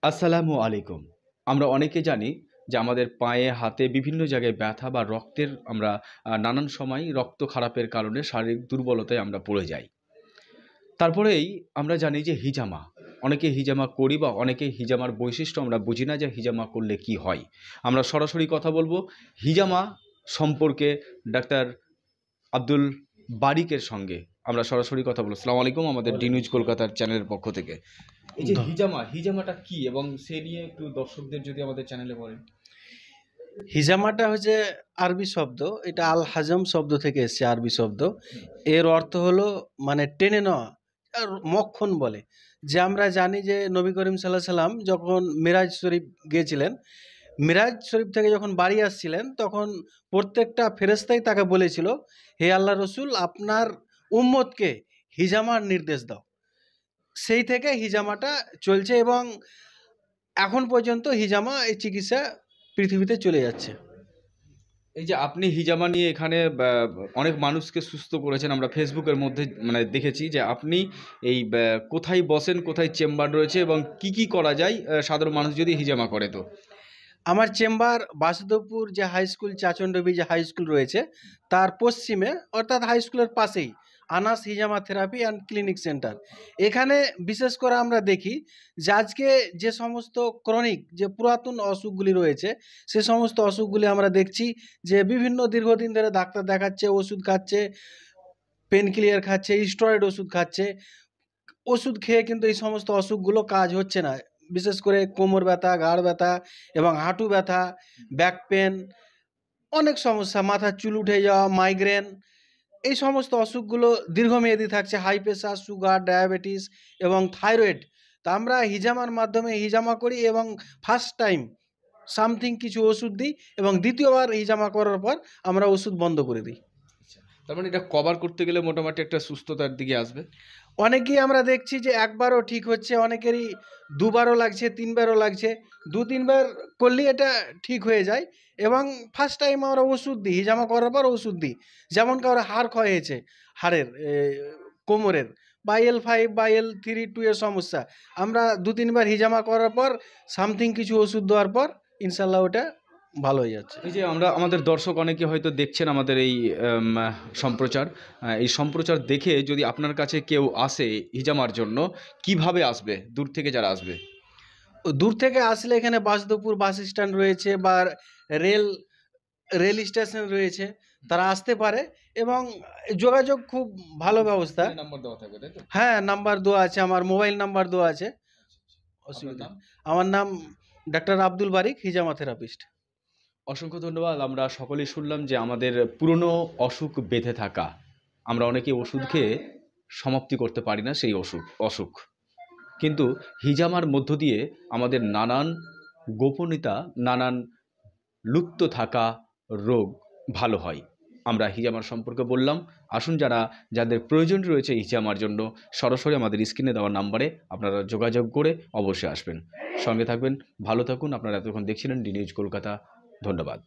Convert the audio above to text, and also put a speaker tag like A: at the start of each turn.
A: আসসালামু আলাইকুম। আমরা অনেকে জানি যে আমাদের পায়ে, হাতে বিভিন্ন জায়গায় ব্যথা বা রক্তের আমরা নানান সময় রক্ত খারাপের কারণে শারীরিক দুর্বলতায় আমরা পড়ে যাই। তারপরেই আমরা জানি যে হিজামা। অনেকে হিজামা করি বা অনেকে হিজামার বৈশিষ্ট্য আমরা বুঝি না যে হিজামা করলে কি হয়। আমরা সরাসরি কথা বলবো হিজামা সম্পর্কে ডাক্তার আব্দুল বারিকের সঙ্গে। আমরা সরাসরি কথা বলবো। আসসালামু আলাইকুম, আমাদের ডি নিউজ কলকাতার চ্যানেলের পক্ষ থেকে। এই যে হিজামাটা কি এবং সে নিয়ে একটু দর্শকদের যদি আমাদের চ্যানেলে বলেন।
B: হিজামাটা হচ্ছে আরবি শব্দ। এটা আল হাজম শব্দ থেকে এসেছে, আরবি শব্দ। এর অর্থ হলো মানে টেনে নেওয়া, আর মক্ষণ বলে। যে আমরা জানি যে নবী করিম সাল্লাল্লাহু আলাইহি সাল্লাম যখন মিরাজ শরীফ গিয়েছিলেন, মিরাজ শরীফ থেকে যখন বাড়ি আসছিলেন, তখন প্রত্যেকটা ফেরেশতাই তাকে বলেছিল, হে আল্লাহ রসুল, আপনার উম্মতকে হিজামার নির্দেশ দাও। সেই থেকে হিজামাটা চলছে এবং এখন পর্যন্ত হিজামা এই চিকিৎসা পৃথিবীতে চলে যাচ্ছে।
A: এই যে আপনি হিজামা নিয়ে এখানে অনেক মানুষকে সুস্থ করেছেন, আমরা ফেসবুকের মধ্যে মানে দেখেছি যে আপনি এই কোথায় বসেন, কোথায় চেম্বার রয়েছে এবং কি কি করা যায় সাধারণ মানুষ যদি হিজামা করে তো।
B: আমার চেম্বার বাসুদেবপুর যে হাই স্কুল, চাচণ্ডবী যে হাই স্কুল রয়েছে তার পশ্চিমে, অর্থাৎ হাই স্কুলের পাশেই Anas Hijama therapy and clinic centre. এখানে বিশেষ করে আমরা দেখি যে আজকে যে সমস্ত ক্রনিক যে পুরাতন অসুখগুলি রয়েছে, সে সমস্ত অসুখগুলি আমরা দেখছি যে বিভিন্ন দীর্ঘদিন ধরে ডাক্তার দেখাচ্ছে, ওষুধ খাচ্ছে, পেন কিলিয়ার খাচ্ছে, স্টেরয়েড ওষুধ খাচ্ছে। ওষুধ খেয়ে কিন্তু এই সমস্ত অসুখগুলো কাজ হচ্ছে না। বিশেষ করে কোমর ব্যথা, ঘাড় ব্যথা এবং হাঁটু ব্যথা, ব্যাক পেন, অনেক সমস্যা, মাথার চুল উঠে যাওয়া, মাইগ্রেন, এই সমস্ত অসুখগুলো দীর্ঘমেয়াদী থাকছে। হাই প্রেশার, সুগার, ডায়াবেটিস এবং থাইরয়েড। তা আমরা হিজামার মাধ্যমে হিজামা করি এবং ফার্স্ট টাইম সামথিং কিছু ওষুধ দিই এবং দ্বিতীয়বার হিজামা করার পর আমরা ওষুধ বন্ধ করে দিই।
A: তার মানে এটা কভার করতে গেলে মোটামুটি একটা সুস্থতার দিকে আসবে।
B: অনেকেই আমরা দেখছি যে একবারও ঠিক হচ্ছে, অনেকেরই দুবারও লাগছে, তিনবারও লাগছে। দু তিনবার করলেই এটা ঠিক হয়ে যায় এবং ফার্স্ট টাইম আমরা ওষুধ দিই, হিজামা করার পর ওষুধ দিই। যেমন কারো হাড় ক্ষয় হয়েছে, হাড়ের কোমরের, বা L5 বা L3-2 এর সমস্যা, আমরা দু তিনবার হিজামা করার পর সামথিং কিছু ওষুধ দেওয়ার পর ইনশাল্লাহ ওটা ভালো হয়ে যাচ্ছে।
A: এই যে আমরা আমাদের দর্শক অনেকে হয়তো দেখছেন আমাদের এই সম্প্রচার, এই সম্প্রচার দেখে যদি আপনার কাছে কেউ আসে হিজামার জন্য, কিভাবে আসবে দূর থেকে যারা আসবে?
B: দূর থেকে আসলে এখানে বাসুদেবপুর বাস স্ট্যান্ড রয়েছে বা রেল রেল স্টেশন রয়েছে, তারা আসতে পারে এবং যোগাযোগ খুব ভালো ব্যবস্থা।
A: নাম্বার দেওয়া থাকবে তাই তো?
B: হ্যাঁ, নাম্বার দেওয়া আছে, আমার মোবাইল নাম্বার দেওয়া আছে। অসুবিধা, আমার নাম ডাক্তার আব্দুল বারিক, হিজামা থেরাপিস্ট।
A: অসংখ্য ধন্যবাদ। আমরা সকলেই শুনলাম যে আমাদের পুরনো অসুখ বেঁধে থাকা, আমরা অনেকে ওষুধ খেয়ে সমাপ্তি করতে পারি না সেই অসুখ, কিন্তু হিজামার মধ্য দিয়ে আমাদের নানান গোপনীয়তা, নানান লুপ্ত থাকা রোগ ভালো হয়। আমরা হিজামার সম্পর্কে বললাম। আসুন, যাদের প্রয়োজন রয়েছে হিজামার জন্য, সরাসরি আমাদের স্ক্রিনে দেওয়া নাম্বারে আপনারা যোগাযোগ করে অবশ্যই আসবেন। সঙ্গে থাকবেন, ভালো থাকুন। আপনারা এতক্ষণ দেখছিলেন ডি নিউজ কলকাতা। ধন্যবাদ।